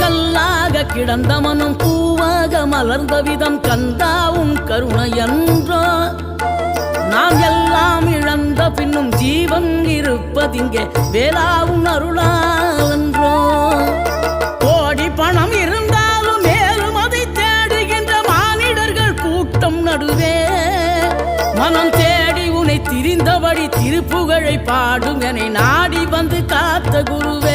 கல்லாக கிடந்த மனம் பூவாக மலர்ந்த விதம் கந்தா உன் கருணையன்றோ நாம் எல்லாம் இழந்த பின்னும் ஜீவன் இருப்பதிங்கே வேளா உன் அருளாலன்றோ கோடி பணம் இருந்தாலும் மேலும் அதை தேடுகின்ற மானிடர்கள் கூட்டம் நடுவே மனம் தேடி உன்னை திரிந்தபடி திருப்புகழை பாடும் என நாடி வந்து காத்த குருவே